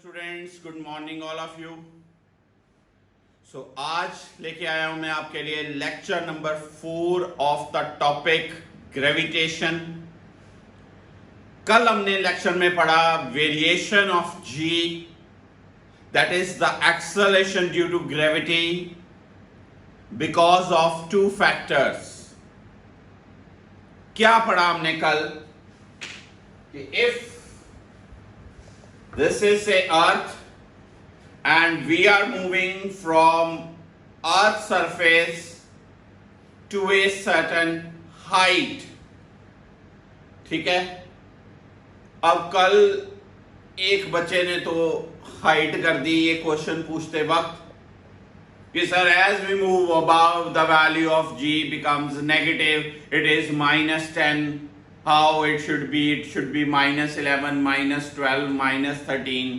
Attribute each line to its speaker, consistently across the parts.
Speaker 1: Students, good morning all of you. आज लेके आया हूं मैं आपके लिए lecture number 4 of the topic gravitation. कल हमने लेक्चर में पढ़ा variation of g, that is the acceleration due to gravity because of two factors. क्या पढ़ा हमने कल कि if this is a earth and we are moving from earth surface to a certain height, ठीक है। अब कल एक बच्चे ने तो हाइट कर दी ये क्वेश्चन पूछते वक्त कि sir as we move above the value of g becomes negative, it is -10, how it should be -11, -12, -13।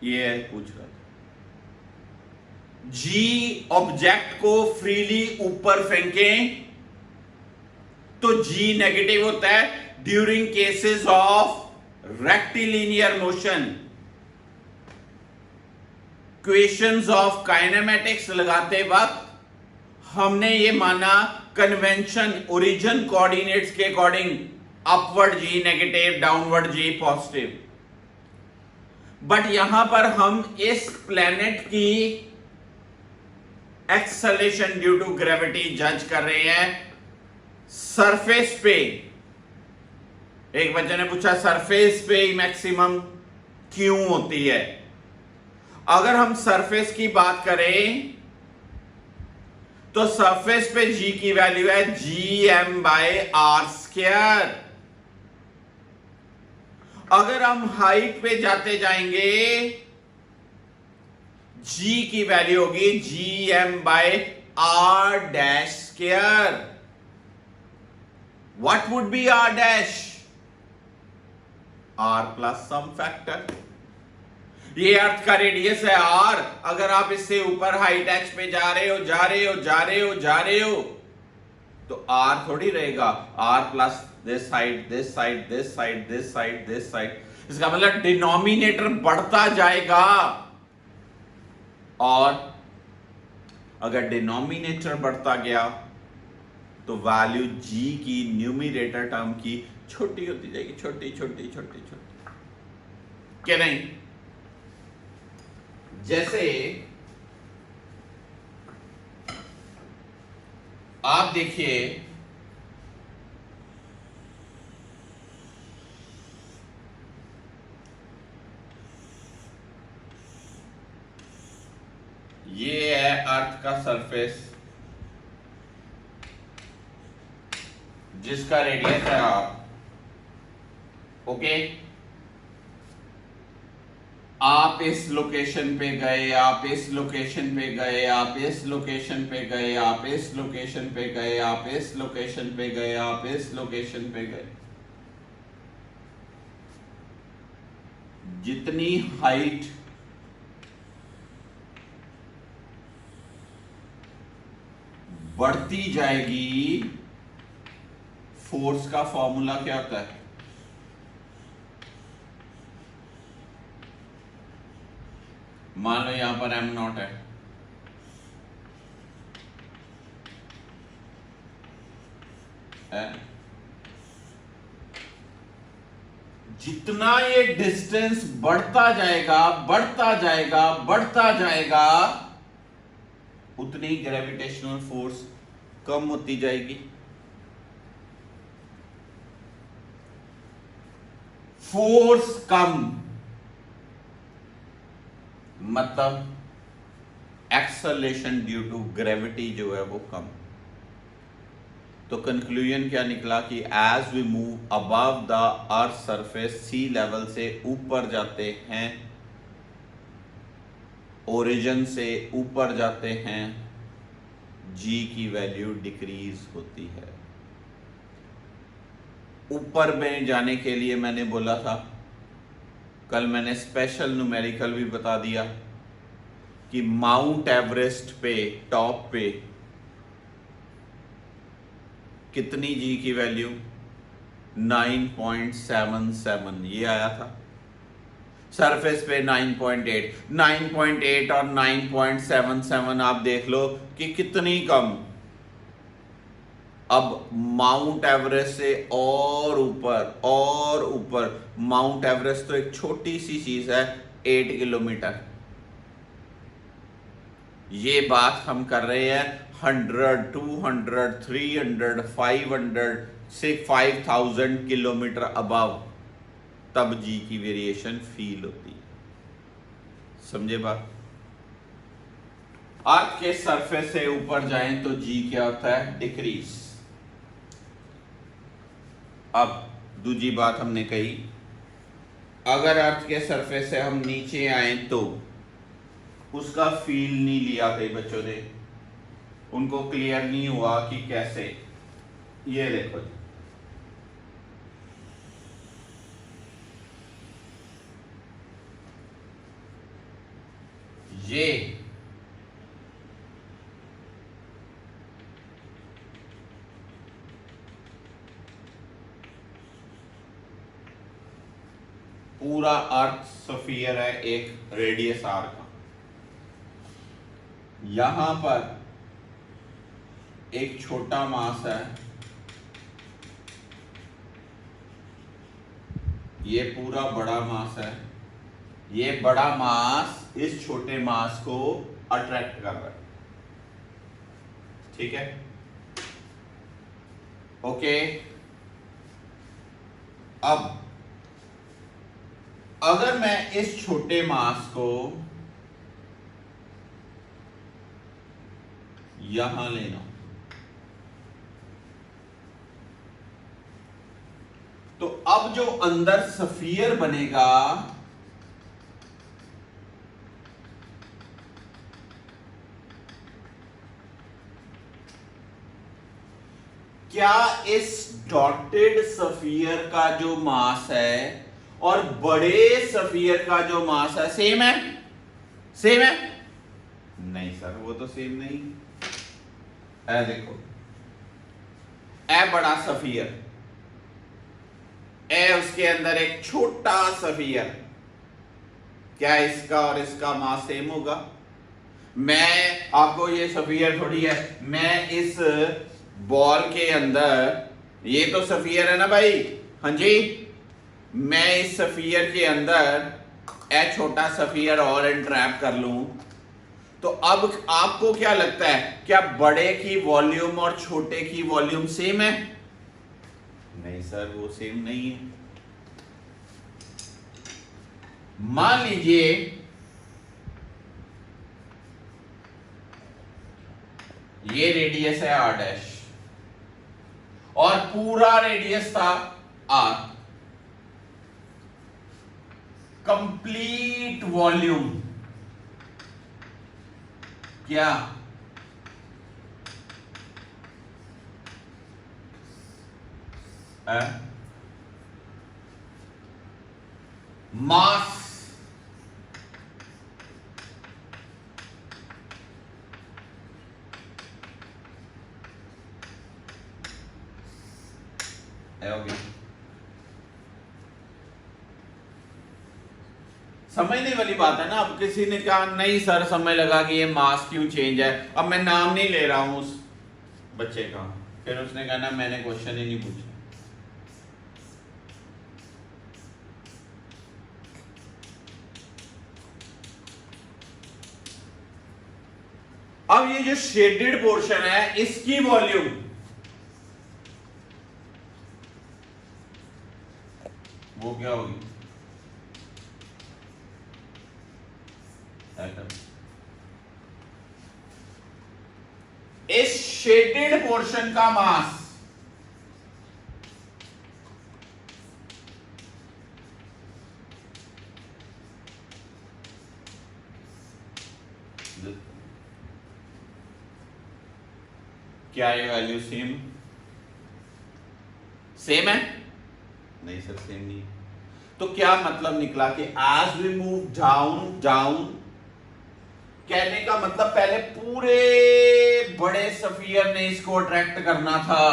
Speaker 1: ये पूछ रहा था। जी ऑब्जेक्ट को फ्रीली ऊपर फेंकें तो जी नेगेटिव होता है during cases of rectilinear motion. Questions of kinematics लगाते वक्त हमने ये माना कन्वेंशन ओरिजिन कोऑर्डिनेट्स के according upward g negative, downward g positive. But यहां पर हम इस प्लेनेट की एक्सेलरेशन ड्यू टू ग्रेविटी जज कर रहे हैं सरफेस पे। एक बच्चे ने पूछा सरफेस पे मैक्सिमम क्यों होती है। अगर हम सरफेस की बात करें तो सरफेस पे जी की वैल्यू है gm/r²। अगर हम हाइट पे जाते जाएंगे जी की वैल्यू होगी gm/r'²। What would be r'? r plus some factor. ये अर्थ का रेडियस है r। अगर आप इससे ऊपर हाइट h पे जा रहे हो तो r थोड़ी रहेगा, r plus this side, this side, this side, this side, this side. इसका मतलब डिनोमिनेटर बढ़ता जाएगा। और अगर डिनोमिनेटर बढ़ता गया तो वैल्यू g की न्यूमरेटर टर्म की छोटी होती जाएगी, छोटी छोटी छोटी छोटी, क्या नहीं। जैसे आप देखिए ये है अर्थ का सरफेस जिसका रेडियस है r। ओके, आप इस लोकेशन पे गए, आप इस लोकेशन पे गए, आप इस लोकेशन पे गए, आप इस लोकेशन पे गए, आप इस लोकेशन पे गए, आप इस लोकेशन पे गए। जितनी हाइट बढ़ती जाएगी, फोर्स का फॉर्मूला क्या होता है? मान लो यहां पर m0 है। जितना ये डिस्टेंस बढ़ता जाएगा बढ़ता जाएगा बढ़ता जाएगा, उतनी ग्रेविटेशनल फोर्स कम होती जाएगी। फोर्स कम मतलब एक्सेलरेशन ड्यू टू ग्रेविटी जो है वो कम। तो कंक्लूजन क्या निकला कि as we move above the earth surface, sea level से ऊपर जाते हैं, ओरिजिन से ऊपर जाते हैं, जी की वैल्यू डिक्रीज होती है। ऊपर में जाने के लिए मैंने बोला था, कल मैंने स्पेशल न्यूमेरिकल भी बता दिया कि माउंट एवरेस्ट पे टॉप पे कितनी जी की वैल्यू 9.77 ये आया था। सरफेस पे 9.8 और 9.77 आप देख लो कि कितनी कम। अब माउंट एवरेस्ट से और ऊपर माउंट एवरेस्ट तो एक छोटी सी चीज है, 8 किलोमीटर। ये बात हम कर रहे हैं 100, 200, 300, 500 से 5000 किलोमीटर अबव, तब जी की वेरिएशन फील होती है। समझे बात? अर्थ के सरफेस से ऊपर जाएं तो जी क्या होता है? डिक्रीज। अब दूसरी बात हमने कही, अगर अर्थ के सरफेस से हम नीचे आए तो उसका फील नहीं लिया कई बच्चों ने, उनको क्लियर नहीं हुआ कि कैसे। ये देखो ये पूरा अर्थ स्फीयर है एक रेडियस आर का। यहां पर एक छोटा मास है, ये पूरा बड़ा मास है। ये बड़ा मास इस छोटे मास को अट्रैक्ट कर रहा है। ठीक है, ओके। अब अगर मैं इस छोटे मास को यहां लेना, तो अब जो अंदर स्फीयर बनेगा क्या इस डॉटेड स्फीयर का जो मास है और बड़े स्फीयर का जो मास है सेम है? सेम है? नहीं सर, वो तो सेम नहीं। ऐ देखो, ए बड़ा स्फीयर, ए उसके अंदर एक छोटा स्फीयर, क्या इसका और इसका मास सेम होगा? मैं आपको ये स्फीयर थोड़ी है, मैं इस बॉल के अंदर, ये तो स्फीयर है ना भाई, हाँ जी, मैं इस स्फीयर के अंदर ए छोटा स्फीयर और एंट्रैप कर लूं, तो अब आपको क्या लगता है, क्या बड़े की वॉल्यूम और छोटे की वॉल्यूम सेम है? नहीं सर, वो सेम नहीं है। मान लीजिए ये रेडियस है r डैश और पूरा रेडियस था r, कंप्लीट वॉल्यूम क्या? मास हो गया। समझने वाली बात है ना। अब किसी ने कहा नहीं सर, समय लगा कि ये मास क्यों चेंज है, अब मैं नाम नहीं ले रहा हूं उस बच्चे का, फिर उसने कहा ना मैंने क्वेश्चन ही नहीं पूछा। अब ये जो शेडेड पोर्शन है इसकी वॉल्यूम वो क्या होगी? एटम। इस शेडेड पोर्शन का मास क्या ये वैल्यू सेम सेम है? नहीं सर, सेम नहीं। तो क्या मतलब निकला कि as we move down down, कहने का मतलब पहले पूरे बड़े स्फीयर ने इसको अट्रैक्ट करना था,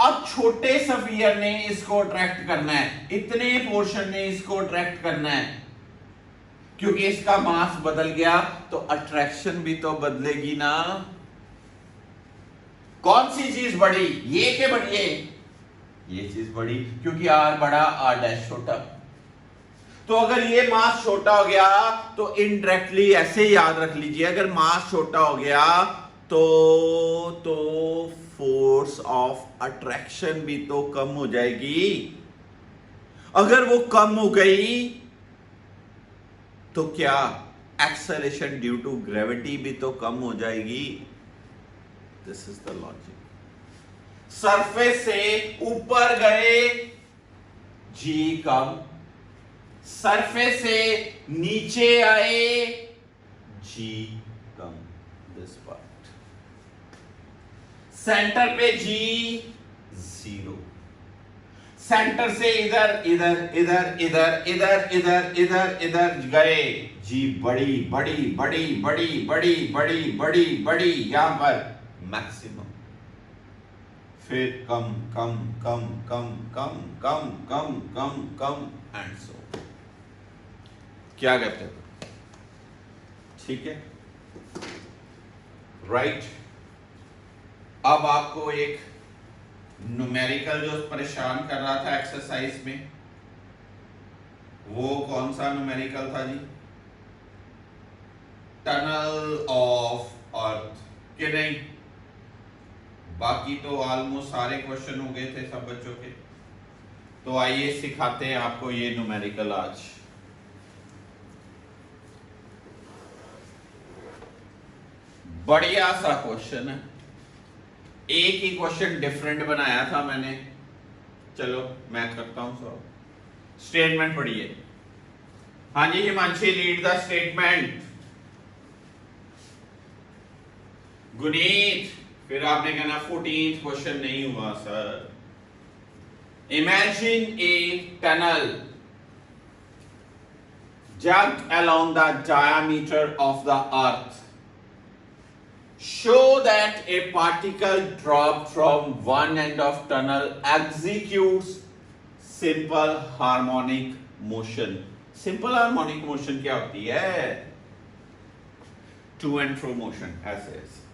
Speaker 1: अब छोटे सफियर ने इसको अट्रैक्ट करना है, इतने पोर्शन ने इसको अट्रैक्ट करना है, क्योंकि इसका मास बदल गया तो अट्रैक्शन भी तो बदलेगी ना। कौन सी चीज बड़ी, ये के बड़ी है, ये चीज बड़ी, क्योंकि आर बड़ा आर डैश छोटा। तो अगर ये मास छोटा हो गया तो इनडायरेक्टली ऐसे याद रख लीजिए, अगर मास छोटा हो गया तो फोर्स ऑफ अट्रैक्शन भी तो कम हो जाएगी। अगर वो कम हो गई तो क्या एक्सेलरेशन ड्यू टू ग्रेविटी भी तो कम हो जाएगी। This is the logic. Surface से ऊपर गए जी कम, सरफेस से नीचे आए जी कम। दिस पार्ट सेंटर पे जी जीरो, सेंटर से इधर इधर इधर इधर इधर इधर इधर इधर गए जी बड़ी बड़ी बड़ी बड़ी बड़ी बड़ी बड़ी बड़ी, यहां पर मैक्सिमम, फिर कम कम कम कम कम कम कम कम कम एंड सो। क्या कहते हो, ठीक है, राइट। अब आपको एक न्यूमेरिकल जो परेशान कर रहा था एक्सरसाइज में, वो कौन सा न्यूमेरिकल था जी, टनल ऑफ अर्थ के नहीं, बाकी तो ऑलमोस्ट सारे क्वेश्चन हो गए थे सब बच्चों के। तो आइए सिखाते हैं आपको ये न्यूमेरिकल आज। बढ़िया सा क्वेश्चन है, एक ही क्वेश्चन डिफरेंट बनाया था मैंने। चलो मैं करता हूं सॉल्व। स्टेटमेंट पढ़िए। हाँ जी Himanshi, read the statement. Guneet, फिर आपने कहना 14th क्वेश्चन नहीं हुआ sir. Imagine a tunnel jumped along the diameter of the earth. Show that a particle dropped from one end of tunnel executes simple harmonic motion. Simple harmonic motion क्या होती है? To and fro motion, ऐसे ऐसे।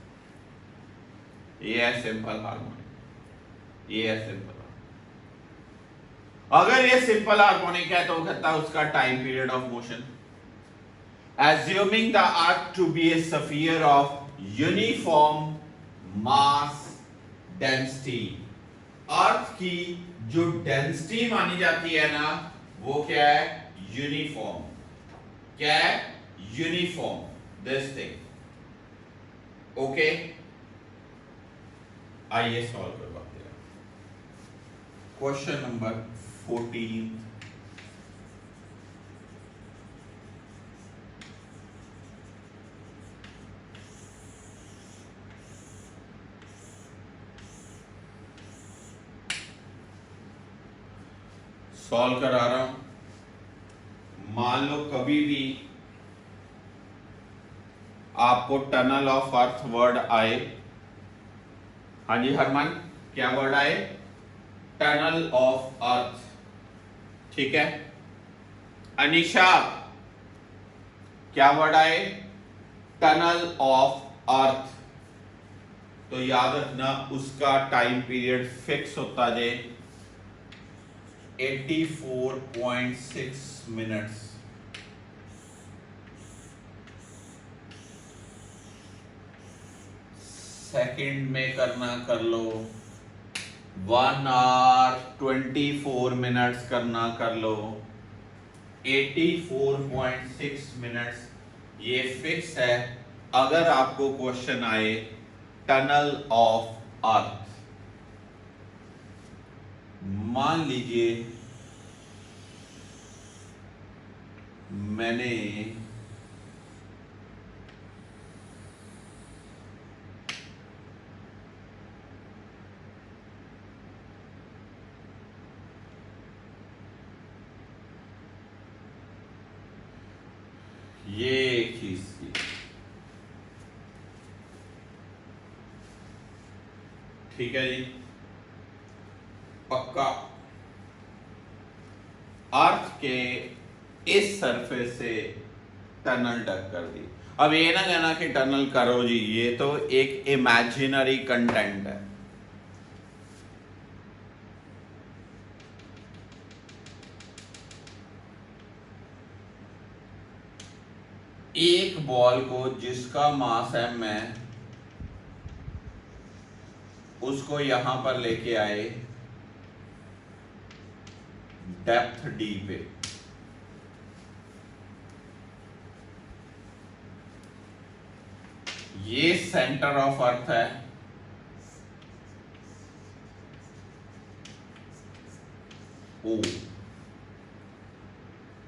Speaker 1: ये है simple harmonic, ये है simple. अगर ये सिंपल हार्मोनिक है तो कहता है उसका time period of motion. Assuming the earth to be a sphere of uniform mass density, अर्थ की जो डेंसिटी मानी जाती है ना, वो क्या है? यूनिफॉर्म। क्या है? यूनिफॉर्म। This thing, okay. आइए सॉल्व करवाते हैं। Question number 14। सॉल्व करा रहा हूं। मान लो कभी भी आपको टनल ऑफ अर्थ वर्ड आए, हाँ जी हरमान, क्या वर्ड आए? टनल ऑफ अर्थ, ठीक है। अनीशा, क्या वर्ड आए? Tunnel of earth. तो याद रखना उसका टाइम पीरियड फिक्स होता है 84.6 मिनट्स। सेकंड में करना कर लो, 1 आवर 24 मिनट्स करना कर लो। 84.6 मिनट्स ये फिक्स है। अगर आपको क्वेश्चन आए टनल ऑफ अर्थ, मान लीजिए मैंने ये चीज की, ठीक है जी। पक्का अर्थ के इस सरफेस से टनल डग कर दी। अब ये ना कहना कि टनल करो जी, ये तो एक इमेजिनरी कंटेंट है। एक बॉल को जिसका मास m है उसको यहां पर लेके आए डेप्थ d पे, ये सेंटर ऑफ अर्थ है, O।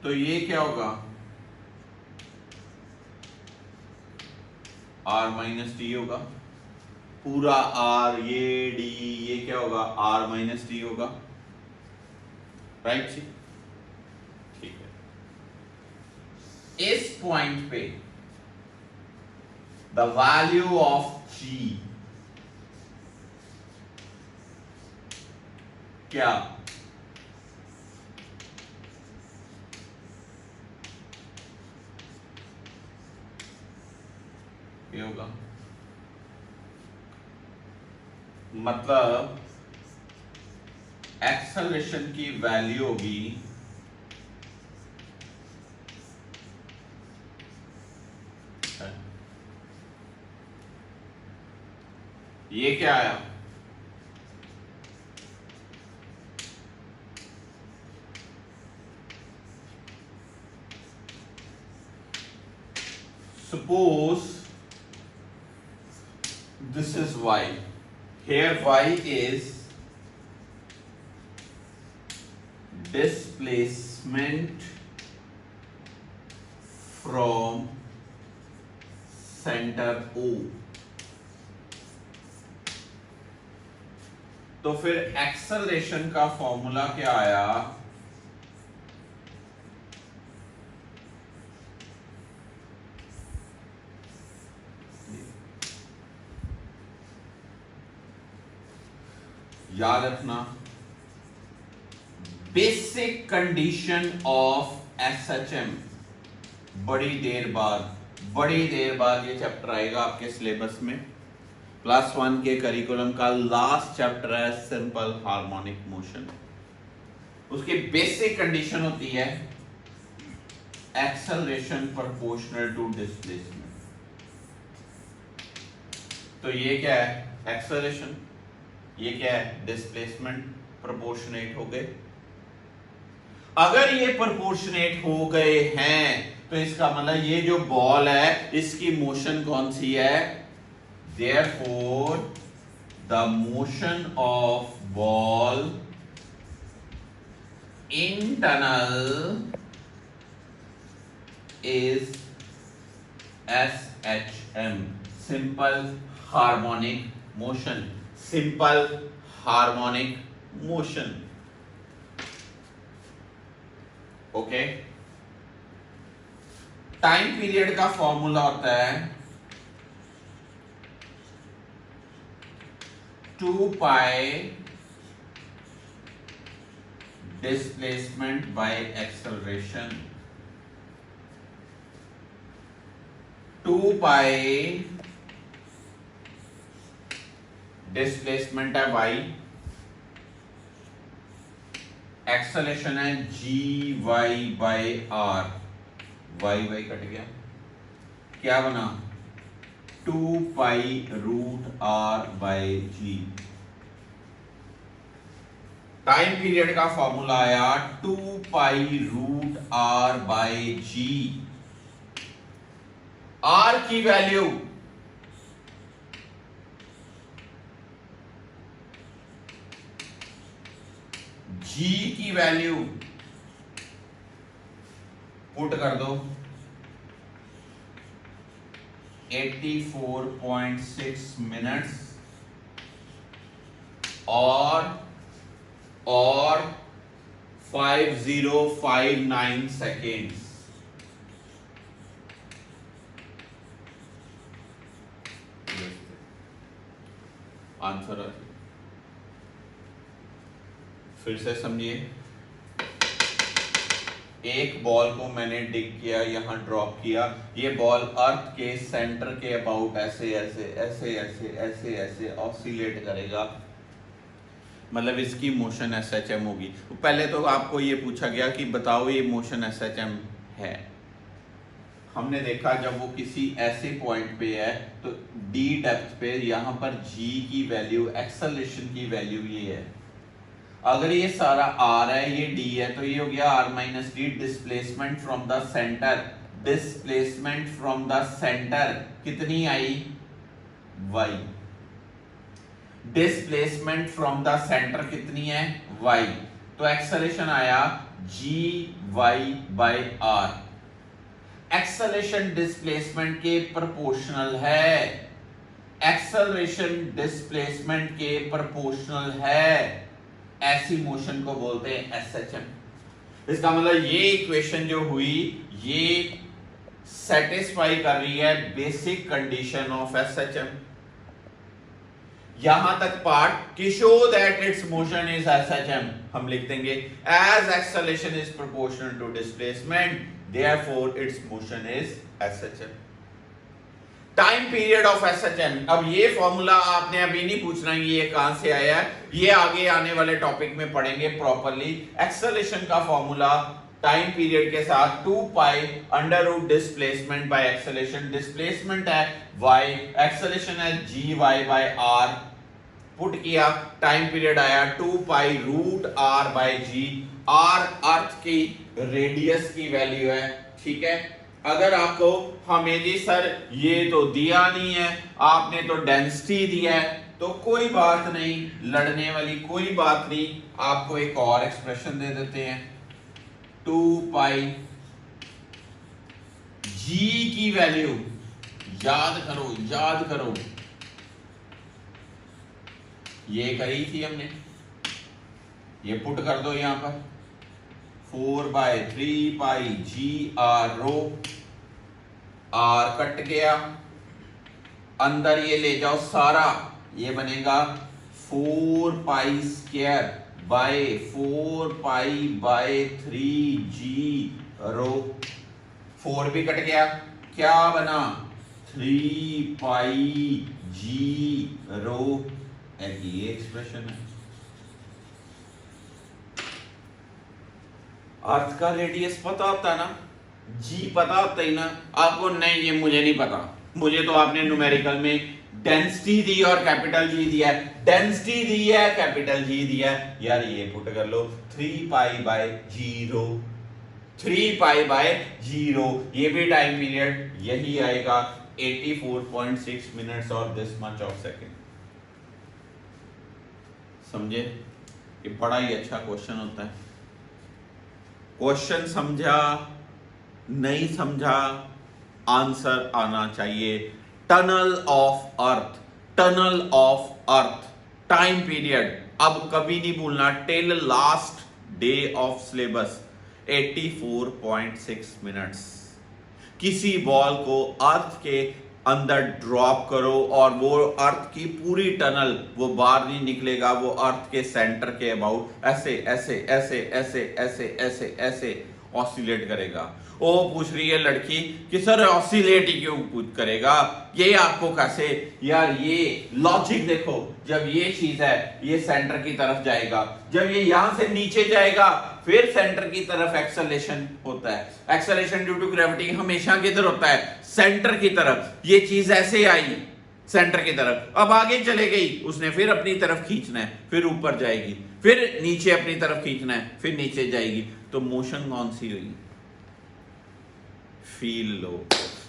Speaker 1: तो ये क्या होगा, r माइनस डी होगा, पूरा r, ये d, ये क्या होगा, r माइनस डी होगा, राइट जी। ठीक है, इस पॉइंट पे द वैल्यू ऑफ g क्या, ये होगा, मतलब एक्सेलरेशन की वैल्यू होगी ये क्या आया, suppose this is y, here y is displacement from center O। तो फिर एक्सेलरेशन का फॉर्मूला क्या आया, याद रखना, बेसिक कंडीशन ऑफ एसएचएम। बड़ी देर बाद ये चैप्टर आएगा आपके सिलेबस में, +1 के करिकुलम का लास्ट चैप्टर है सिंपल हार्मोनिक मोशन। उसकी बेसिक कंडीशन होती है एक्सेलरेशन प्रोपोर्शनल टू डिस्प्लेसमेंट। तो ये क्या है, एक्सेलरेशन, ये क्या है, डिस्प्लेसमेंट, प्रोपोर्शनेट हो गए। अगर ये प्रोपोर्शनेट हो गए हैं तो इसका मतलब ये जो बॉल है इसकी मोशन कौन सी है, therefore the motion of ball in tunnel is SHM, simple harmonic motion, simple harmonic motion। Okay, time period का फॉर्मूला होता है 2 pi displacement by acceleration, 2 pi displacement है y, एक्सेलरेशन है gy by r, y cut गया, क्या बना 2 pi root r by g। Time period का formula आया 2 pi root r by g। r की वैल्यू g की वैल्यू पुट कर दो 84.6 मिनट्स और 5059 सेकेंड्स। आंसर फिर से समझिए, एक बॉल को मैंने डिग किया, यहां ड्रॉप किया, ये बॉल अर्थ के सेंटर के अबाउट ऐसे ऐसे ऐसे ऐसे ऐसे ऐसे ऑसिलेट करेगा, मतलब इसकी मोशन SHM होगी। तो पहले तो आपको ये पूछा गया कि बताओ ये मोशन SHM है। हमने देखा जब वो किसी ऐसे पॉइंट पे है तो d डेप्थ पे यहां पर g की वैल्यू, एक्सेलरेशन की वैल्यू ये है। अगर ये सारा r है, ये d है, तो ये हो गया r minus D. Displacement from the centre, displacement from the centre कितनी आई, y। Displacement from the centre कितनी है, y। तो एक्सेलरेशन आया g/r। एक्सेलरेशन डिस्प्लेसमेंट के प्रोपोर्शनल है, एक्सेलरेशन डिस्प्लेसमेंट के प्रोपोर्शनल है, ऐसी मोशन को बोलते हैं SHM। इसका मतलब ये इक्वेशन जो हुई ये सेटिस्फाई कर रही है बेसिक कंडीशन ऑफ SHM। यहां तक पार्ट कि show that its motion is SHM हम लिख देंगे as acceleration is proportional to displacement, therefore its motion is SHM। Time period of SHM, अब ये फॉर्मूला आपने अभी नहीं पूछना ये कहां से आया है, ये आगे आने वाले टॉपिक में पढ़ेंगे प्रॉपर्ली। एक्सेलरेशन का फॉर्मूला टाइम पीरियड के साथ 2 pi under root displacement by acceleration, displacement है y, एक्सेलरेशन है g/r, पुट किया, टाइम पीरियड आया 2 pi root r by g। r earth की रेडियस की वैल्यू है, ठीक है। अगर आपको हमें जी सर ये तो दिया नहीं है, आपने तो डेंसिटी दिया है, तो कोई बात नहीं, लड़ने वाली कोई बात नहीं, आपको एक और एक्सप्रेशन दे देते हैं। 2 पाई g की वैल्यू याद करो, याद करो, ये करी थी हमने, ये पुट कर दो यहां पर 4/3 पाई g/r रो, r कट गया, अंदर ये ले जाओ सारा, ये बनेगा 4 pi square by 4 pi by 3g रो, 4 भी कट गया, क्या बना 3 पाई g रो, ये एक्सप्रेशन है। अर्थ का रेडियस पता होता है ना, जी पता होता ही ना आपको, नहीं ये मुझे नहीं पता, मुझे तो आपने न्यूमेरिकल में डेंसिटी दी और कैपिटल जी दिया है, डेंसिटी दी है कैपिटल जी दिया है, यार ये पुट कर लो 3 पाई बाय 0, 3 पाई बाय 0, ये भी टाइम पीरियड यही आएगा 84.6 मिनट्स और दिस मच ऑफ सेकेंड। समझे, ये बड़ा ही अच्छा क्वेश्चन होता है। क्वेश्चन समझा नहीं समझा, आंसर आना चाहिए। Tunnel of earth, tunnel of earth, time period अब कभी नहीं भूलना, till last day of syllabus 84.6 minutes. किसी बॉल को अर्थ के अंदर ड्रॉप करो और वो अर्थ की पूरी टनल वो बाहर नहीं निकलेगा, वो अर्थ के सेंटर के अबाउट ऐसे ऐसे ऐसे ऐसे ऐसे ऐसे ऐसे ऑसिलेट करेगा। वो पूछ रही है लड़की कि सर ऑसिलेट ही क्यों करेगा, ये आपको कैसे, यार ये लॉजिक देखो, जब ये चीज है ये सेंटर की तरफ जाएगा, जब ये यहां से नीचे जाएगा फिर सेंटर की तरफ एक्सेलरेशन होता है। एक्सेलरेशन ड्यू टू ग्रेविटी हमेशा किधर होता है, सेंटर की तरफ। ये चीज ऐसे आई सेंटर की तरफ, अब आगे चले गई, उसने फिर अपनी तरफ खींचना है, फिर ऊपर जाएगी, फिर नीचे अपनी तरफ खींचना है, फिर नीचे जाएगी। तो मोशन कौन सी हुई, फील लो।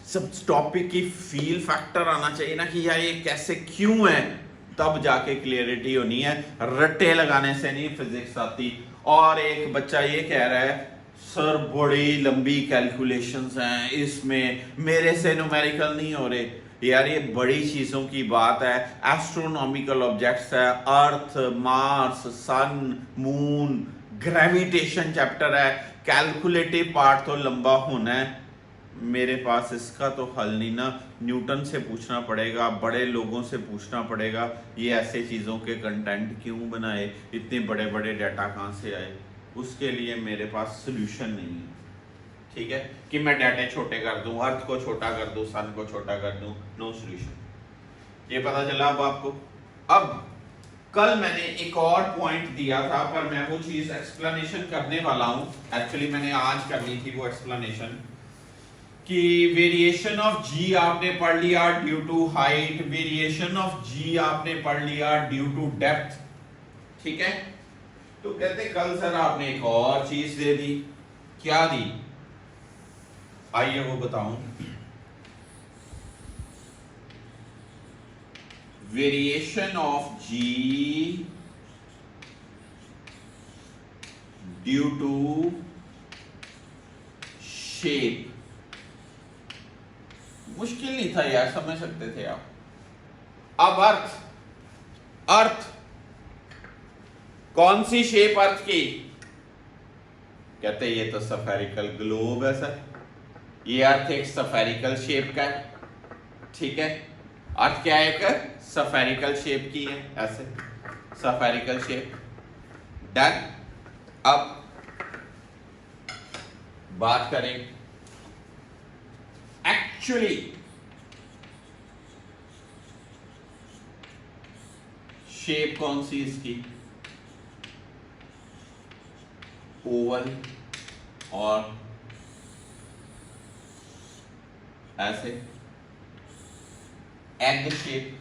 Speaker 1: सब टॉपिक की फील फैक्टर आना चाहिए ना कि यार ये कैसे क्यों है, तब जाके क्लियरिटी होनी है, रट्टे लगाने से नहीं फिजिक्स आती। और एक बच्चा ये कह रहा है सर बड़ी लंबी कैलकुलेशंस हैं इसमें, मेरे से न्यूमेरिकल नहीं हो रहे। यार ये बड़ी चीजों की बात है, एस्ट्रोनॉमिकल ऑब्जेक्ट्स है, अर्थ, मार्स, सन, मून, ग्रेविटेशन चैप्टर है, कैलकुलेटिव पार्ट तो लंबा होना है। मेरे पास इसका तो हल नहीं ना, न्यूटन से पूछना पड़ेगा, बड़े लोगों से पूछना पड़ेगा ये ऐसे चीज़ों के कंटेंट क्यों बनाए, इतने बड़े बड़े डाटा कहाँ से आए। उसके लिए मेरे पास सोल्यूशन नहीं है, ठीक है, कि मैं डाटे छोटे कर दूं, अर्थ को छोटा कर दूं, सन को छोटा कर दूं, नो सोल्यूशन। ये पता चला अब आपको। अब कल मैंने एक और पॉइंट दिया था, पर मैं वो चीज एक्सप्लेनेशन करने वाला हूं। एक्चुअली मैंने आज करनी थी वो एक्सप्लेनेशन कि वेरिएशन ऑफ जी आपने पढ़ लिया due to height, variation of g आपने पढ़ लिया ड्यू टू डेप्थ, ठीक है। तो कहते कल सर आपने एक और चीज दे दी। क्या दी? आइए वो बताऊं। Variation of g due to shape. मुश्किल नहीं था यार, समझ सकते थे आप। अब अर्थ कौन सी शेप अर्थ की? कहते ये तो स्फेरिकल ग्लोब है सर। ये अर्थ एक स्फेरिकल शेप का है, ठीक है। अर्थ क्या है? एक स्फेरिकल शेप की है, ऐसे स्फेरिकल शेप। डन। अब बात करें एक्चुअली शेप कौन सी इसकी? ओवल और ऐसे एग शेप,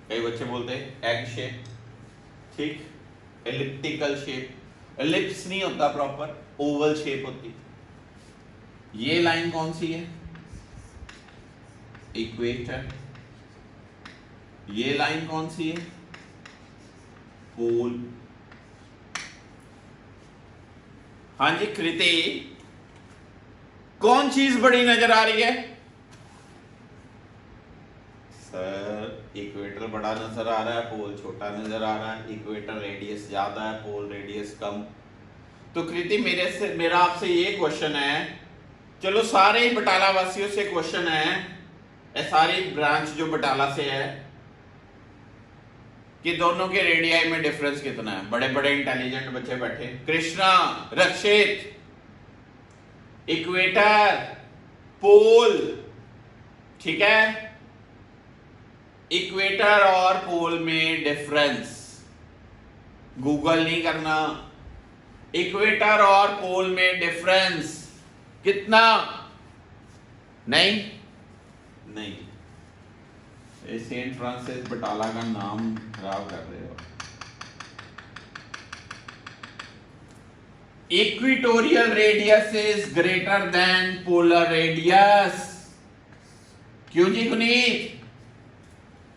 Speaker 1: कई बच्चे बोलते हैं एग शेप, ठीक। एलिप्टिकल शेप, एलिप्स नहीं होता प्रॉपर, ओवल शेप होती। ये लाइन कौन सी है? इक्वेटर। ये लाइन कौन सी है? पोल। हाँ जी कृति, कौन चीज बड़ी नजर आ रही है? सर इक्वेटर बड़ा नजर आ रहा है, पोल छोटा नजर आ रहा है। इक्वेटर रेडियस ज्यादा है, पोल रेडियस कम। तो कृति मेरा आपसे ये क्वेश्चन है, चलो सारे ही बटाला वासियों से क्वेश्चन है, सारी ब्रांच जो बटाला से है, कि दोनों के रेडियाई में डिफरेंस कितना है? बड़े बड़े इंटेलिजेंट बच्चे बैठे, कृष्णा, रक्षित, इक्वेटर, पोल, ठीक है। इक्वेटर और पोल में डिफरेंस गूगल नहीं करना। इक्वेटर और पोल में डिफरेंस कितना? नहीं, सेंट फ्रांसिस बटाला का नाम खराब कर रहे हो। Equatorial radius is greater than polar radius. क्यों जी गुनीत?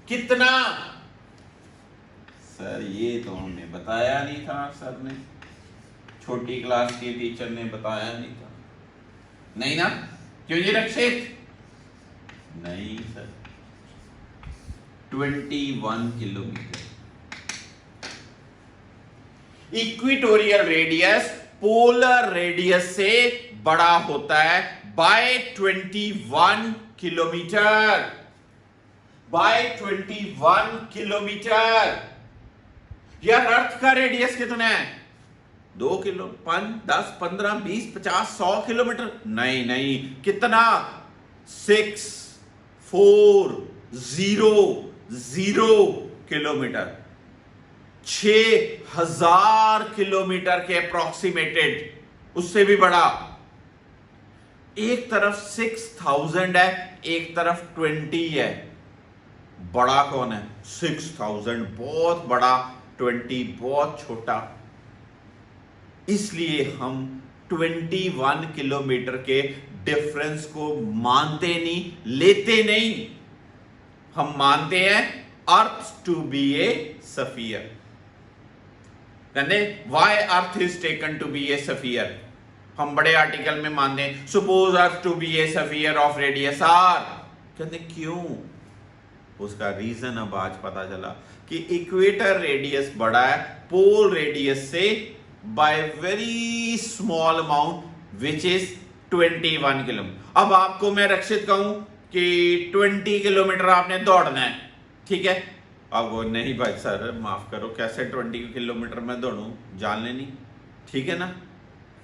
Speaker 1: कितना? सर ये तो हमने बताया नहीं था, सर ने छोटी क्लास के टीचर ने बताया नहीं था। नहीं ना? क्यों जी रक्षित? नहीं sir, 21 kilometre. Equatorial radius polar radius से बड़ा होता है बाय 21 किलोमीटर, बाय 21 किलोमीटर। यार अर्थ का रेडियस कितना है? 2 किलो, 5, 10, 15, 20, 50, 100 किलोमीटर? नहीं, कितना? 6, 4, 0 किलोमीटर। 6000 किलोमीटर के अप्रोक्सीमेटेड, उससे भी बड़ा। एक तरफ 6000 है, एक तरफ 20 है। बड़ा कौन है? 6000 बहुत बड़ा, 20 बहुत छोटा। इसलिए हम 21 किलोमीटर के डिफरेंस को मानते नहीं, लेते नहीं। हम मानते हैं earth to be a sphere. कहते why earth is taken to be a sphere. हम बड़े आर्टिकल में मानते हैं suppose earth to be a sphere of radius r. कहते क्यों? उसका रीजन अब आज पता चला कि इक्वेटर रेडियस बड़ा है पोल रेडियस से by very small amount which is 21 kilometre. अब आपको मैं रक्षित कहूं कि 20 किलोमीटर आपने दौड़ना है, ठीक है। अब वो नहीं भाई सर माफ करो, कैसे 20 किलोमीटर मैं दौड़ूं, जान लेनी, ठीक है ना,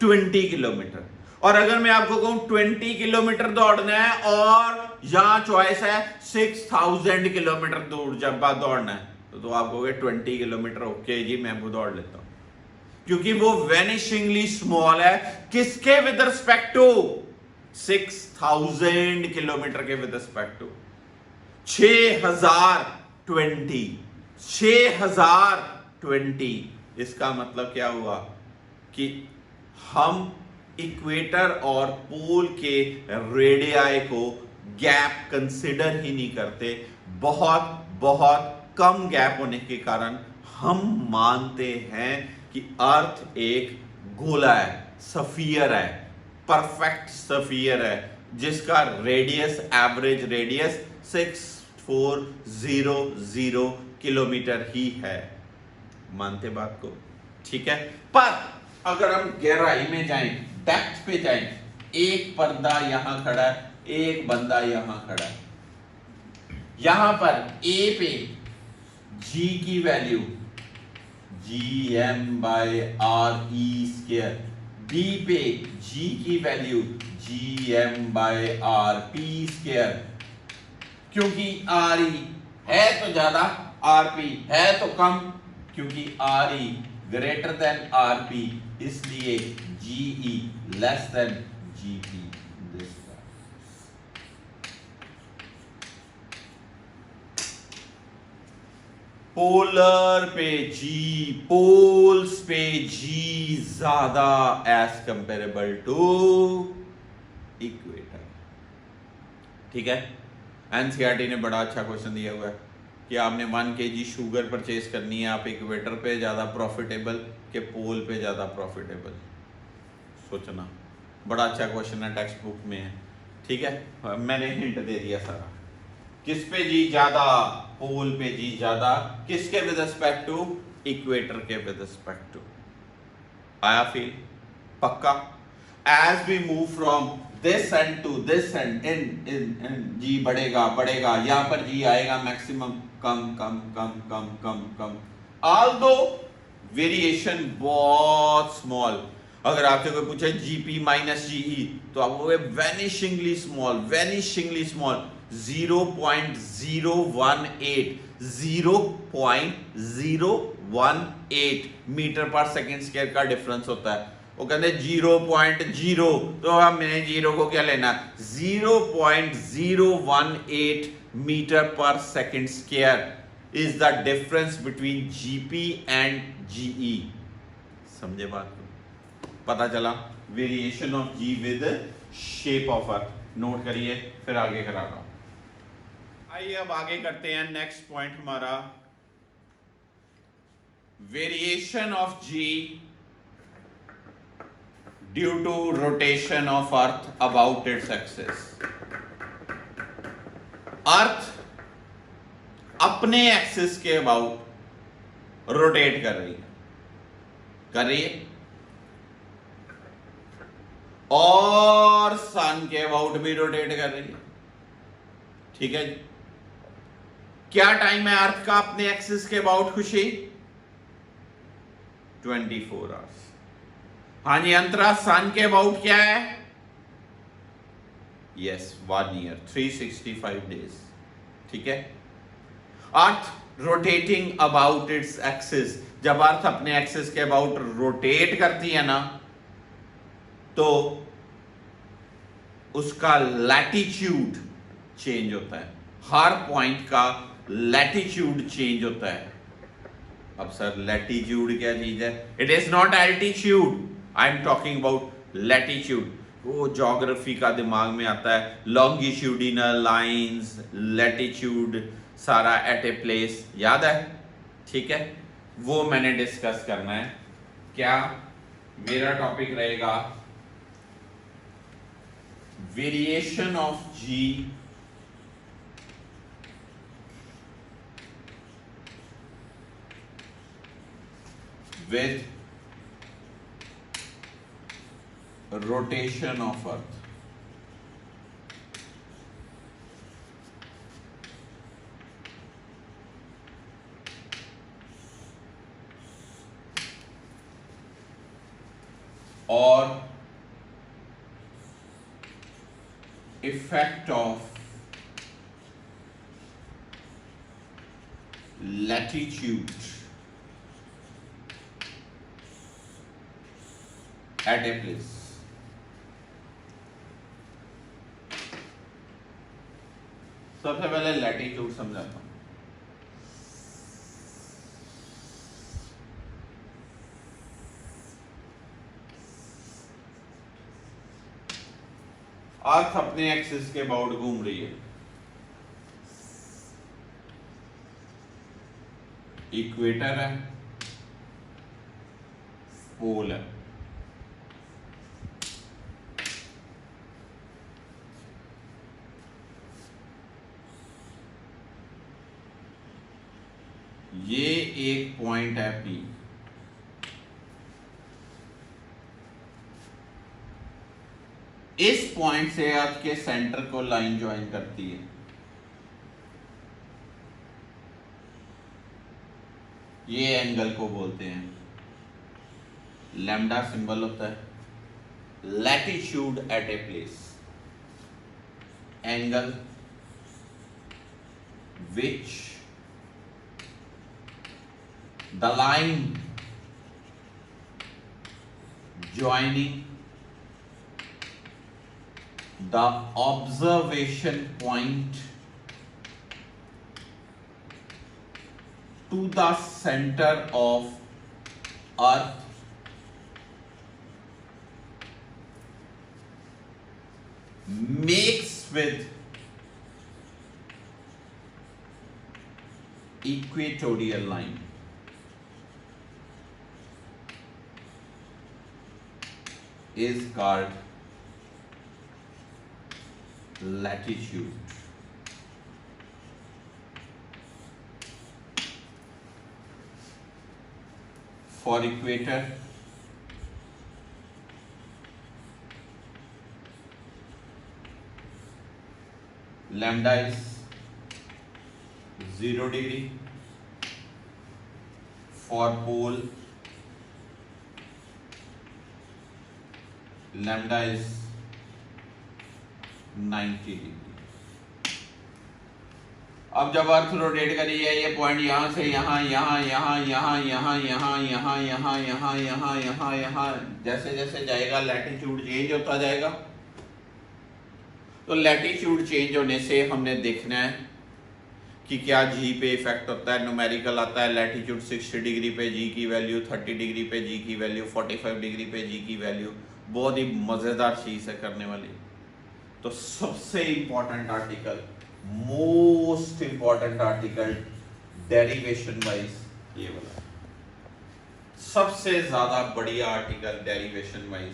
Speaker 1: 20 किलोमीटर। और अगर मैं आपको कहूं 20 किलोमीटर दौड़ना है और यहां चॉइस है 6000 किलोमीटर दूर जब बात दौड़ना है, तो आप कहोगे 20 किलोमीटर ओके जी मैं वो दौड़ लेता हूं, क्योंकि वो वेनिशिंगली स्मॉल है। किसके विद रिस्पेक्ट टू? 6000 किलोमीटर के विद रिस्पेक्ट टू 6020। इसका मतलब क्या हुआ कि हम इक्वेटर और पोल के रेडियाई को गैप कंसिडर ही नहीं करते। बहुत बहुत कम गैप होने के कारण हम मानते हैं कि अर्थ एक गोला है, सफियर है, परफेक्ट सफियर है, जिसका रेडियस, एवरेज रेडियस 6400 किलोमीटर ही है। मानते बात को, ठीक है। पर अगर हम गहराई में जाएं, डेप्थ पे जाएं, एक पर्दा यहां खड़ा है, एक बंदा यहां खड़ा है, यहां पर ए पे जी की वैल्यू GM/RE², बी पे जी की वैल्यू GM/RP²। क्योंकि RE है तो ज्यादा, RP है तो कम, क्योंकि RE ग्रेटर देन RP, इसलिए GE less than GP। Polar पे G, पोल्स पे G ज्यादा एज कंपेरेबल टू इक्वेटर, ठीक है। एनसीईआरटी ने बड़ा अच्छा क्वेश्चन दिया हुआ है कि आपने 1 kg शुगर परचेज करनी है, आप इक्वेटर पे ज़्यादा प्रॉफिटेबल के पोल पे ज़्यादा प्रॉफिटेबल? सोचना, बड़ा अच्छा क्वेश्चन है, टेक्स्ट बुक में है, ठीक है। मैंने हिंट दे दिया सारा। किस पे जी ज़्यादा? पोल पे जी ज़्यादा, किसके विद रिस्पेक्ट टू? इक्वेटर के विद रिस्पेक्ट टू। आया फील? पक्का? As we move from this and to this and in जी बढ़ेगा बढ़ेगा, यहां पर जी आएगा मैक्सिमम, कम कम कम कम कम कम, ऑल्दो वेरिएशन बहुत स्मॉल। अगर आपसे कोई पूछे जीपी माइनस जीई तो आप वो वेनिशिंगली स्मॉल, वेनिशिंगली स्मॉल, 0.018 मीटर पर सेकेंड स्क्वायर का डिफरेंस होता है। वो कहते 0.0, तो हमने जीरो को क्या लेना? 0.018 मीटर पर second square is the difference between gp and ge. समझे बात को? पता चला variation of g with shape of earth. Note करिए, फिर आगे करा रहा हूं। आइए अब आगे करते हैं। नेक्स्ट पॉइंट हमारा variation of g due to rotation of earth about its axis. Earth अपने एक्सिस के अबाउट रोटेट कर रही है, और सन के अबाउट भी रोटेट कर रही है, ठीक है। क्या टाइम है अर्थ का अपने एक्सिस के अबाउट खुशी? 24 आवर्स। हाँ जी, अंतरा सन के अबाउट क्या है? यस, 1 ईयर, 365 डेज, ठीक है। अर्थ रोटेटिंग अबाउट इट्स एक्सिस, जब अर्थ अपने एक्सिस के अबाउट रोटेट करती है ना, तो उसका लैटिट्यूड चेंज होता है, हर पॉइंट का लैटिट्यूड चेंज होता है। अब सर लैटिट्यूड क्या चीज है? It is not altitude, I am talking about latitude. वो ज्योग्राफी का दिमाग में आता है, लॉन्गिट्यूडिनल लाइंस, लैटिट्यूड, सारा एट ए प्लेस, याद है, ठीक है। वो मैंने डिस्कस करना है। क्या मेरा टॉपिक रहेगा variation of g with rotation of earth। और effect of latitude at a place. सबसे पहले लैटिट्यूड समझाता हूं। अर्थ अपने एक्सिस के अबाउट घूम रही है। इक्वेटर है, पोल है। ये एक पॉइंट है P, इस पॉइंट से अर्थ के सेंटर को लाइन ज्वाइन करती है। ये एंगल को बोलते हैं, लैम्डा सिंबल होता है latitude at a place, angle which the line joining the observation point to the center of Earth makes with equatorial line. Is called latitude. For equator, lambda is 0 degree. For pole, lambda is 90 degree. अब जब earth rotate करी है, ये point यहां से यहां, यहां, यहां, यहां, यहां, यहां, यहां, यहां, यहां, यहां, यहां, यहां, जैसे जैसे जाएगा लैटिट्यूड चेंज होता जाएगा। तो लैटिट्यूड चेंज होने से हमने देखना है कि क्या जी पे इफेक्ट होता है। न्यूमेरिकल आता है लैटिट्यूड 60 डिग्री पे जी की वैल्यू, 30 डिग्री पे जी की वैल्यू, 45 डिग्री पे जी की वैल्यू। बहुत ही मजेदार चीज है करने वाली। तो सबसे important article, most important article derivation wise ये वाला, सबसे ज्यादा बढ़िया आर्टिकल डेरिवेशन वाइज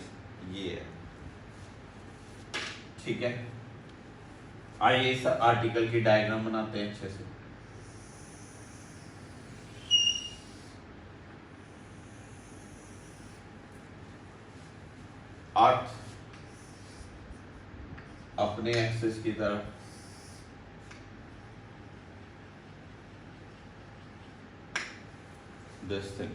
Speaker 1: ये है। ठीक है, आइए इस आर्टिकल की डायग्राम बनाते हैं अच्छे से। अर्थ अपने एक्सिस की तरफ दिस थिंग,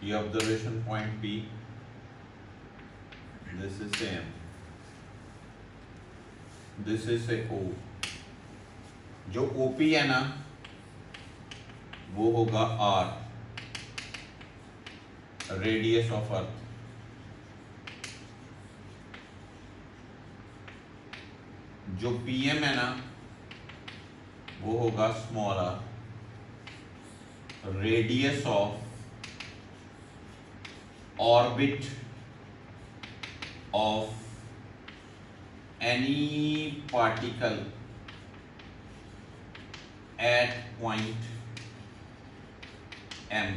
Speaker 1: ये observation point P, this is M, this is a O। जो OP है ना वो होगा R, रेडियस ऑफ अर्थ। जो PM है ना वो होगा small r, radius of orbit of any particle at point M।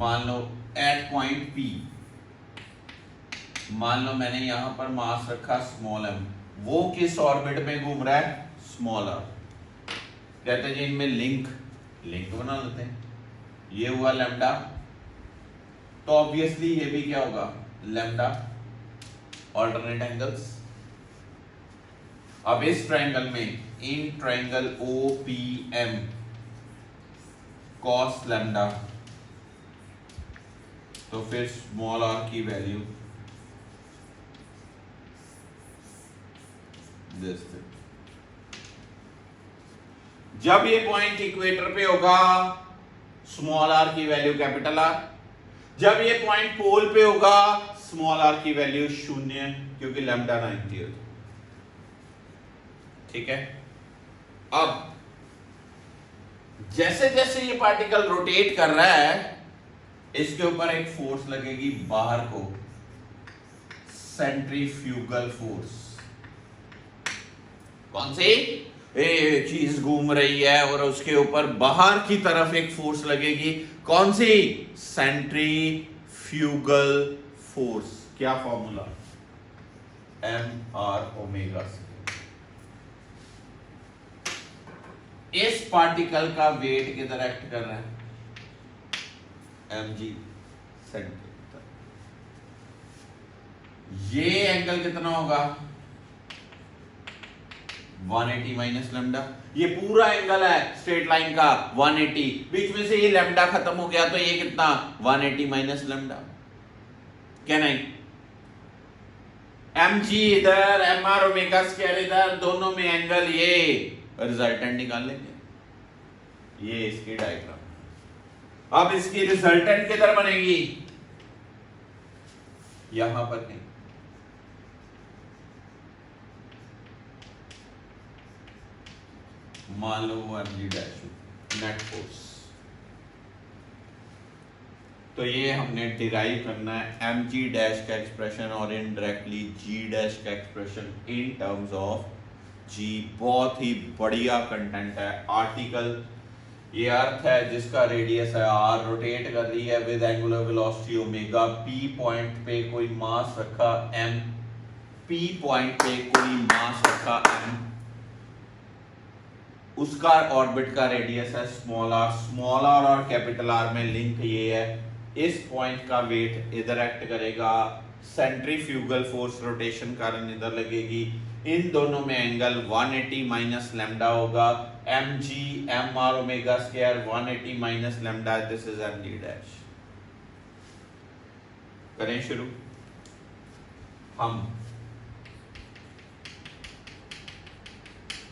Speaker 1: मान लो at point P, मान लो मैंने यहां पर मास रखा स्मॉल m, वो किस ऑर्बिट में घूम रहा है, स्मॉल r। कहते हैं जी इनमें लिंक बना लेते हैं, ये हुआ लैम्डा, तो ऑब्वियसली ये भी क्या होगा लैम्डा, ऑल्टरनेट एंगल्स। अब इस ट्रायंगल में, in triangle OPM cos lambda, तो फिर स्मॉल r की वैल्यू दिस, जब ये पॉइंट इक्वेटर पे होगा स्मॉल r की वैल्यू कैपिटल R, जब ये पॉइंट पोल पे होगा स्मॉल r की वैल्यू 0, क्योंकि लैम्डा 90 होता। ठीक है, अब जैसे जैसे ये पार्टिकल रोटेट कर रहा है इसके ऊपर एक फोर्स लगेगी बाहर को, सेंट्रीफ्यूगल फोर्स। कौन सी? चीज घूम रही है और उसके ऊपर बाहर की तरफ एक फोर्स लगेगी, कौन सी? Centrifugal force. क्या फॉर्मूला? mr ओमेगा से। इस पार्टिकल का वेट किधर एक्ट कर रहा है? mg centimetre. ये एंगल कितना होगा? 180 माइनस लैम्डा। ये पूरा एंगल है स्ट्रेट लाइन का 180, बीच में से ये लैम्डा खत्म हो गया तो ये कितना? 180 माइनस लैम्डा। क्या नहीं? mg इधर, mr ओमेगा स्क्वायर इधर, दोनों में एंगल, ये रिजल्टेंट निकाल लेंगे। ये इसकी डायग्राम। अब इसकी रिजल्टेंट किधर बनेगी? यहां पर नहीं, मान लो mg डैश नेट फोर्स, तो ये हमने डिराइव करना है mg डैश का एक्सप्रेशन और इनडायरेक्टली g डैश का expression in terms of g। बहुत ही बढ़िया कंटेंट है। आर्टिकल, ये अर्थ है जिसका रेडियस है r, रोटेट कर रही है with angular velocity omega, p point पे कोई मास रखा m, p पॉइंट पे कोई मास रखा m, उसका ऑर्बिट का रेडियस है स्मॉल r। स्मॉल r और कैपिटल R में लिंक ये है, इस पॉइंट का वेट इधर एक्ट करेगा, सेंट्रीफ्यूगल फोर्स रोटेशन कारण इधर लगेगी, इन दोनों में एंगल 180 माइनस लैम्डा होगा, mg mr omega square 180 minus lambda, this is mg dash. करें शुरू। हम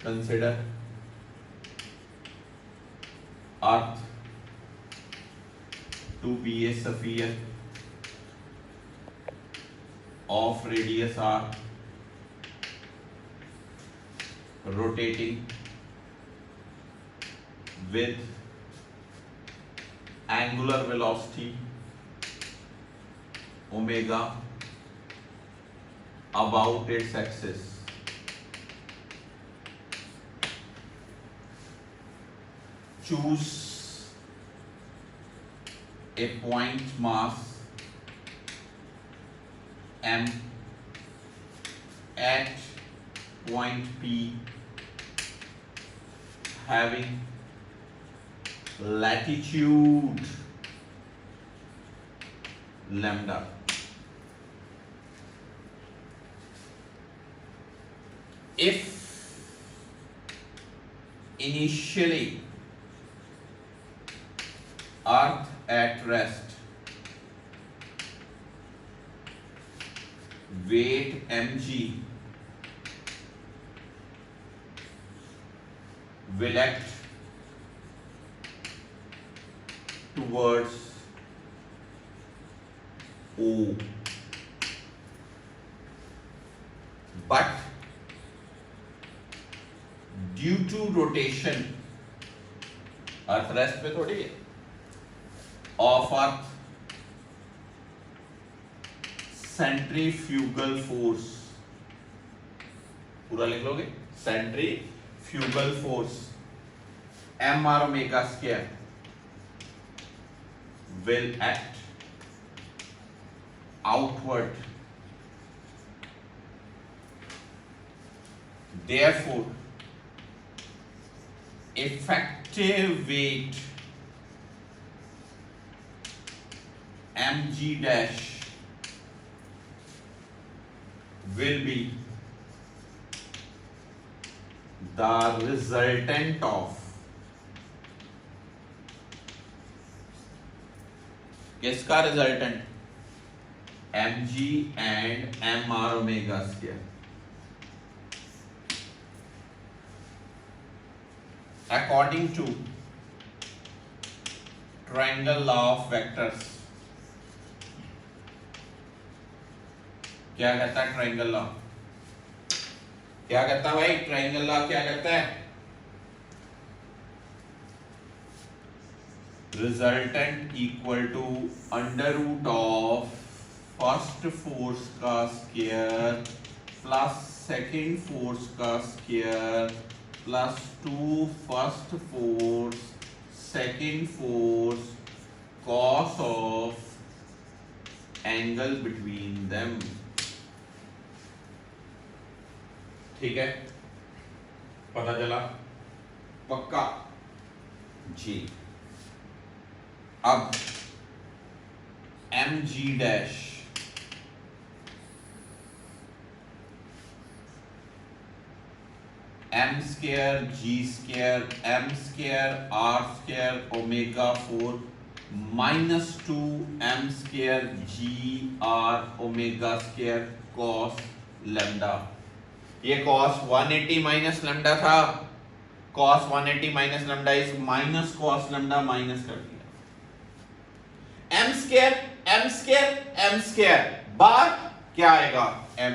Speaker 1: consider earth to be a sphere of radius r, rotating with angular velocity omega about its axis. Choose a point mass m at point P having latitude lambda. If initially Earth at rest, weight mg will act towards O, but due to rotation, Earth rest पे थोड़ी है, of Earth, centrifugal force, पूरा लिख लोगे, centrifugal force mr omega square will act outward, therefore effective weight mg dash will be the resultant of किसका resultant mg and mr omega square according to triangle law of vectors. क्या कहता है triangle law? क्या कहता है भाई triangle law? क्या कहता है? Resultant equal to under root of first force का स्क्वायर प्लस सेकंड फोर्स का square plus 2 first force second force cos of angle between them. ठीक है, पता चला? पक्का जी. अब mg dash m square g square m square r square omega 4 minus 2 m square g r omega square cos lambda. ये cos 180 minus lambda था. cos 180 minus lambda is minus cos lambda, minus कर दिया. m square बार क्या आएगा? m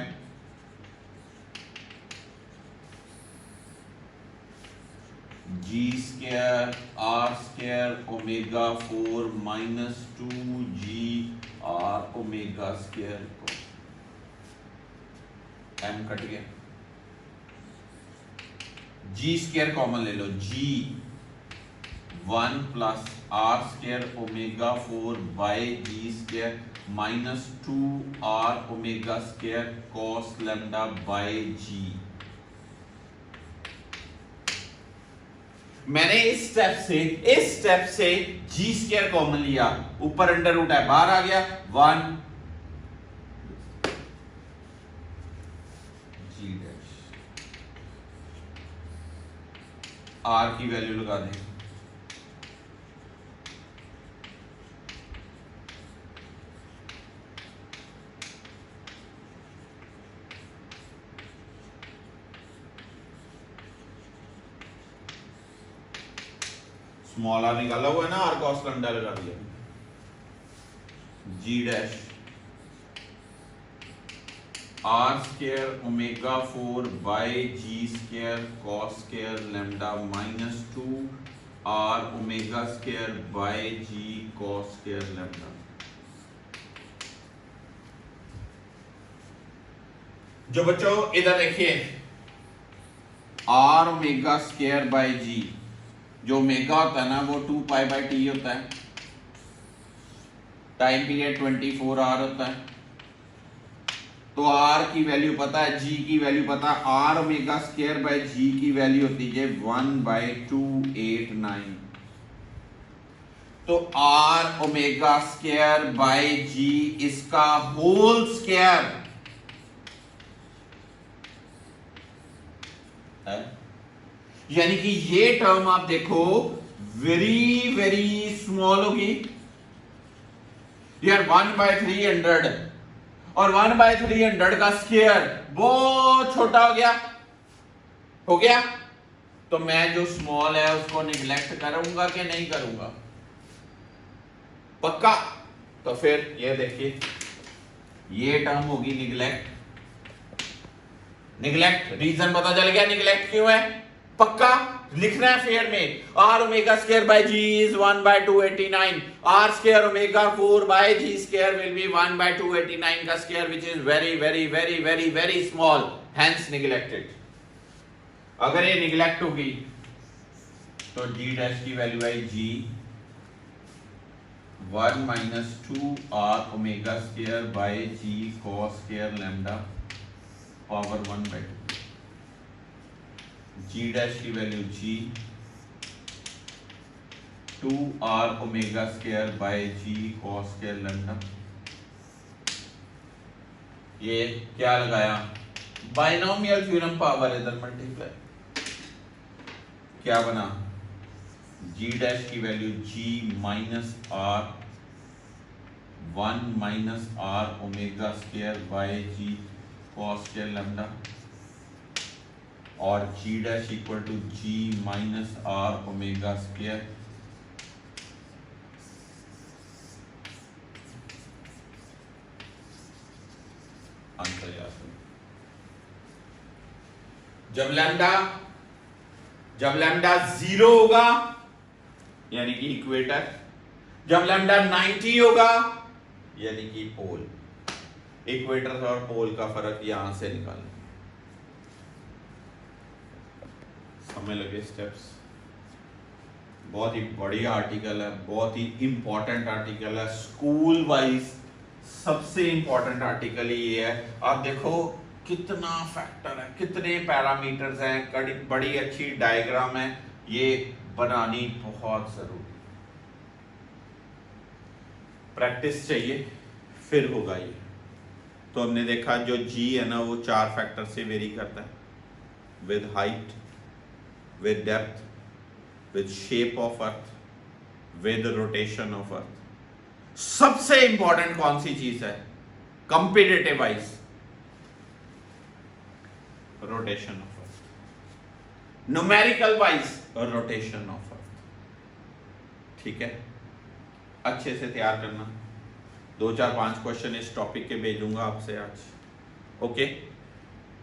Speaker 1: g square r square omega 4 minus 2g r omega square को m cut गया. g square common ले लो. g 1 plus r square omega 4 by g square minus 2 r omega square cos lambda by g. मैंने इस step से g square common लिया, ऊपर under root है, बाहर आ गया 1 g डैश. r की वैल्यू लगा दें. स्मॉल आर निकाला हुआ है ना, आर कॉस लैम्डा लगा दिया. G dash r square omega 4 by g square cos square lambda minus 2 r omega square by g cos square lambda. जो बच्चों इधर देखिए, r omega square by g, जो ओमेगा होता है ना वो 2 पाई बाय टी होता है. टाइम पीरियड 24 आवर होता है. तो आर की वैल्यू पता है, जी की वैल्यू पता है. आर ओमेगा स्क्वायर बाय जी की वैल्यू होती है 1/289. तो आर ओमेगा स्क्वायर बाय जी इसका होल स्क्वायर है. यानी कि ये टर्म आप देखो वेरी वेरी स्मॉल होगी यार. 1/300 और 1/300 का स्क्वायर बहुत छोटा हो गया. तो मैं जो स्मॉल है उसको निगलेक्ट करूंगा कि नहीं करूंगा? पक्का. तो फिर ये देखिए, ये टर्म होगी निगलेक्ट. रीजन पता चल गया निगलेक्ट क्यों है? पक्का लिखना है फेयर में. R omega square by g is 1/289. R square omega 4 by g square will be 1/289 का square which is very very very very very small, hence neglected. अगर ये निगलेक्ट होगी तो जी डैश की वैल्यू आई g 1 minus 2 r omega square by g cos square lambda power 1/2. G dash की value g 2r omega square by g cos square lambda. ये क्या लगाया, बाइनोमियल थ्योरम पावर इधर मल्टीप्लाई, क्या बना, g डैश की value g minus r 1 minus r omega square by g cos square lambda, और g dash equal to g minus r omega square answer याद करो। जब लैम्डा 0 होगा यानी कि इक्वेटर, जब लैम्डा 90 होगा यानी कि पोल। इक्वेटर और पोल का फर्क यहां से निकालना, समय लगे स्टेप्स। बहुत ही बढ़िया आर्टिकल है, बहुत ही इंपॉर्टेंट आर्टिकल है, स्कूल वाइज सबसे इंपॉर्टेंट आर्टिकल ये है। आप देखो कितना फैक्टर है, कितने पैरामीटर्स हैं, बड़ी अच्छी डायग्राम है, ये बनानी बहुत जरूरी। प्रैक्टिस चाहिए फिर होगा ये। तो हमने देखा जो जी है ना वो 4 फैक्टर से वेरी करता है, with height, with depth, with shape of earth, with rotation of अर्थ। सबसे इंपॉर्टेंट कौन सी चीज है comparative wise, rotation of earth, numerical wise rotation of अर्थ। ठीक है, अच्छे से तैयार करना। 2 4 5 क्वेश्चन इस टॉपिक के भेजूंगा आपसे आज। ओके,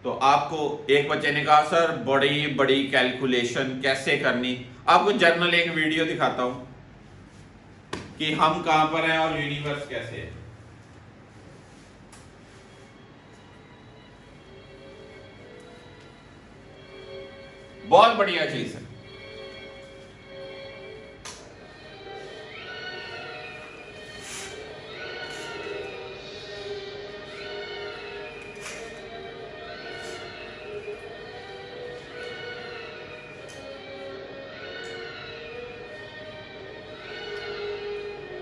Speaker 1: तो आपको एक बच्चे ने कहा सर बड़ी बड़ी कैलकुलेशन कैसे करनी, आपको जर्नल एक वीडियो दिखाता हूं कि हम कहां पर हैं और यूनिवर्स कैसे है। बहुत बढ़िया चीज है।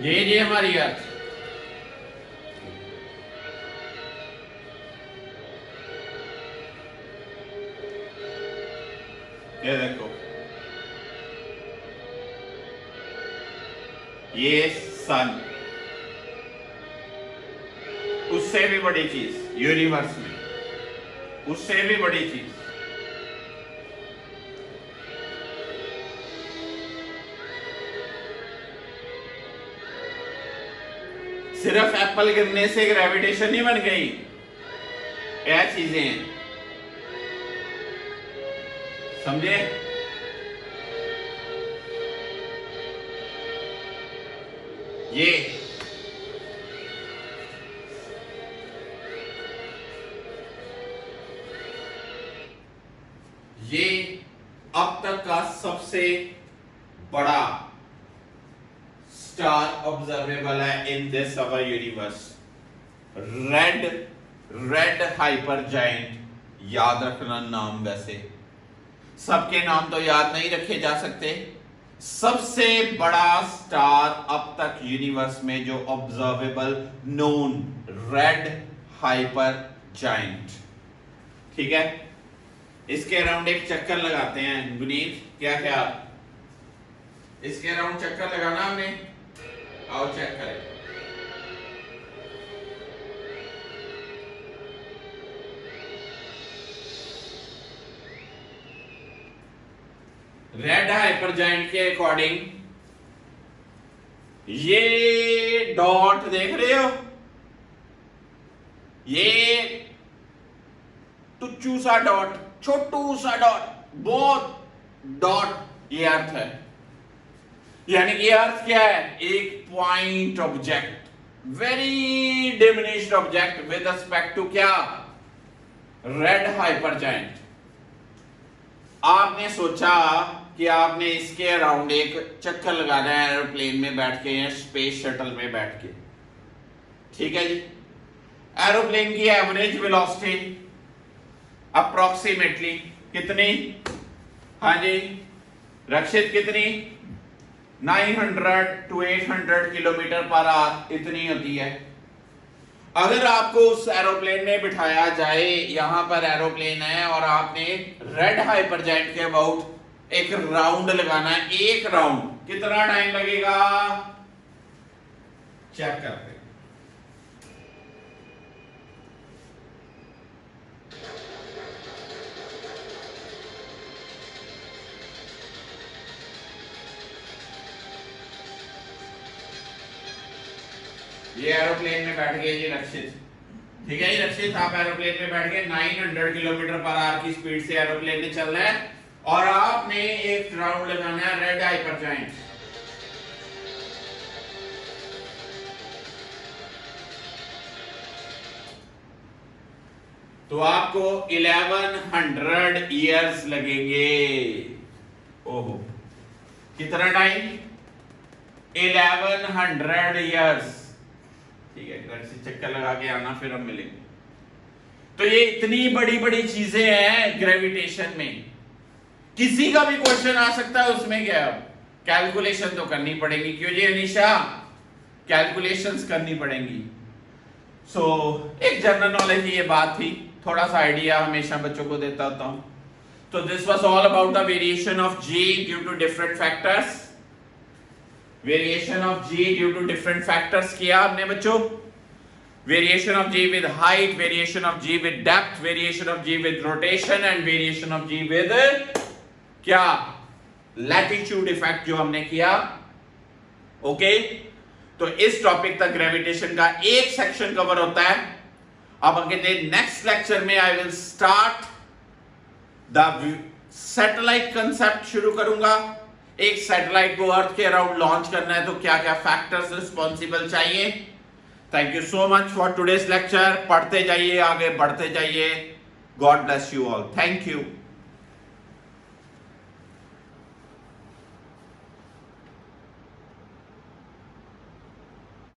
Speaker 1: ये हमारी अर्थ, ये देखो, ये सन, उससे भी बड़ी चीज यूनिवर्स में, उससे भी बड़ी चीज सिर्फ एप्पल गिरने से ग्रेविटेशन नहीं बन गई, क्या चीजें हैं, समझे? ये अब तक का सबसे बड़ा स्टार ऑब्जर्वेबल है in this our universe, red hyper giant. याद रखना नाम, वैसे सबके नाम तो याद नहीं रखे जा सकते। सबसे बड़ा स्टार अब तक यूनिवर्स में जो observable known, red hyper giant. ठीक है, इसके अराउंड एक चक्कर लगाते हैं गुनीत, क्या ख्याल? इसके अराउंड चक्कर लगाना हमने, आओ चेक करें। रेड हाइपर जायंट के अकॉर्डिंग ये डॉट देख रहे हो, ये टुच्चू सा डॉट, छोटू सा डॉट, बहुत डॉट, ये अर्थ है। यानी कि अर्थ क्या है? एक point object, very diminished object with respect to क्या? Red hyper giant. आपने सोचा कि आपने इसके अराउंड एक चक्कर लगाना है एरोप्लेन में बैठ के या स्पेस शटल में बैठ के। ठीक है जी, एरोप्लेन की एवरेज वेलोसिटी अप्रोक्सीमेटली कितनी? हाँ जी रक्षित, कितनी? 900 to 800 किलोमीटर पर आवर इतनी होती है। अगर आपको उस एरोप्लेन में बिठाया जाए, यहां पर एरोप्लेन है और आपने रेड हाइपरजाइंट के अबाउट एक राउंड लगाना है, एक राउंड कितना टाइम लगेगा चेक करते हैं। ये एरोप्लेन में बैठ गए जी रक्षित, ठीक है जी रक्षित, आप एरोप्लेन में बैठ गए, 900 किलोमीटर पर आवर की स्पीड से एरोप्लेन ने चलना है और आपने एक राउंड लगाना है रेड हाइपरजाइंट। तो आपको 1100 ईयर्स लगेंगे। ओहो, कितना टाइम? 1100 ईयर्स। ठीक है, घर से चक्कर लगा के आना, फिर हम मिलेंगे। तो ये इतनी बड़ी बड़ी चीजें हैं ग्रेविटेशन में, किसी का भी क्वेश्चन आ सकता है उसमें। क्या कैलकुलेशन तो करनी पड़ेगी, क्यों जी अनीशा? कैलकुलेशंस करनी पड़ेंगी। सो एक जनरल नॉलेज की ये बात थी, थोड़ा सा आइडिया हमेशा बच्चों को देता होता हूं। तो this was all about the variation of g due to different factors. Variation of g due to different factors किया हमने बच्चों। Variation of g with height, variation of g with depth, variation of g with rotation and variation of g with क्या latitude effect जो हमने किया। Okay, तो इस topic तक ग्रेविटेशन का एक सेक्शन कवर होता है। अब अगले नेक्स्ट लेक्चर में I will start the satellite concept शुरू करूंगा। एक सैटेलाइट को अर्थ के अराउंड लॉन्च करना है तो क्या क्या फैक्टर्स रिस्पॉन्सिबल चाहिए। Thank you so much for today's lecture. पढ़ते जाइए, आगे बढ़ते जाइए। God bless you all. Thank you.